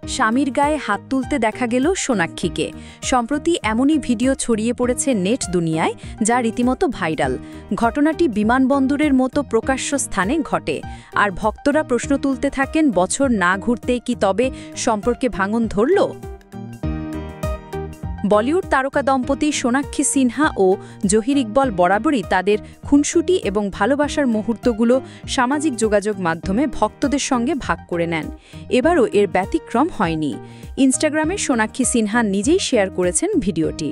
স্বামীর গায়ে হাত তুলতে দেখা গেল সোনাক্ষীকে। সম্প্রতি এমনই ভিডিও ছড়িয়ে পড়েছে নেট দুনিয়ায়, যা রীতিমতো ভাইরাল। ঘটনাটি বিমানবন্দরের মতো প্রকাশ্য স্থানে ঘটে, আর ভক্তরা প্রশ্ন তুলতে থাকেন, বছর না ঘুরতেই কি তবে সম্পর্কে ভাঙন ধরল? বলিউড তারকা দম্পতি সোনাক্ষী সিনহা ও জহির ইকবাল বরাবরই তাদের খুনসুটি এবং ভালোবাসার মুহূর্তগুলো সামাজিক যোগাযোগ মাধ্যমে ভক্তদের সঙ্গে ভাগ করে নেন। এবারও এর ব্যতিক্রম হয়নি। ইনস্টাগ্রামে সোনাক্ষী সিনহা নিজেই শেয়ার করেছেন ভিডিওটি।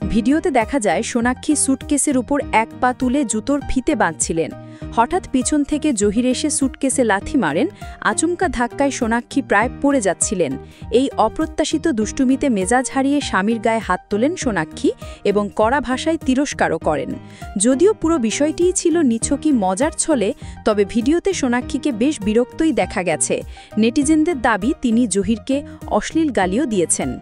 ভিডিওতে দেখা যায় সোনাক্ষী স্যুটকেসের উপর এক পা তুলে জুতোর ফিতে বাঁধছিলেন। হঠাৎ পিছন থেকে জহির এসে স্যুটকেসে লাথি মারেন। আচমকা ধাক্কায় সোনাক্ষী প্রায় পড়ে যাচ্ছিলেন। এই অপ্রত্যাশিত দুষ্টুমিতে মেজাজ হারিয়ে স্বামীর গায়ে হাত তোলেন সোনাক্ষী এবং কড়া ভাষায় তিরস্কারও করেন। যদিও পুরো বিষয়টিই ছিল নিছকই মজার ছলে, তবে ভিডিওতে সোনাক্ষীকে বেশ বিরক্তই দেখা গেছে। নেটিজেনদের দাবি, তিনি জহিরকে অশ্লীল গালিও দিয়েছেন।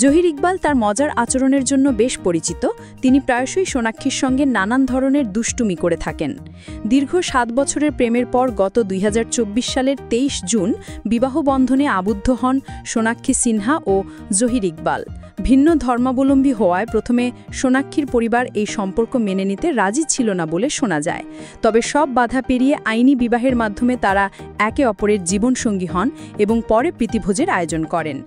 জহির ইকবাল তার মজার আচরণের জন্য বেশ পরিচিত। তিনি প্রায়শই সোনাক্ষীর সঙ্গে নানান ধরনের দুষ্টুমি করে থাকেন। দীর্ঘ 7 বছরের প্রেমের পর গত 2024 সালের 23 জুন বিবাহ বন্ধনে আবদ্ধ হন সোনাক্ষী সিনহা ও জহির ইকবাল। ভিন্ন ধর্মাবলম্বী হওয়ায় প্রথমে সোনাক্ষীর পরিবার এই সম্পর্ক মেনে নিতে রাজি ছিল না বলে শোনা যায়। তবে সব বাধা পেরিয়ে আইনি বিবাহের মাধ্যমে তারা একে অপরের জীবনসঙ্গী হন এবং পরে প্রীতিভোজের আয়োজন করেন।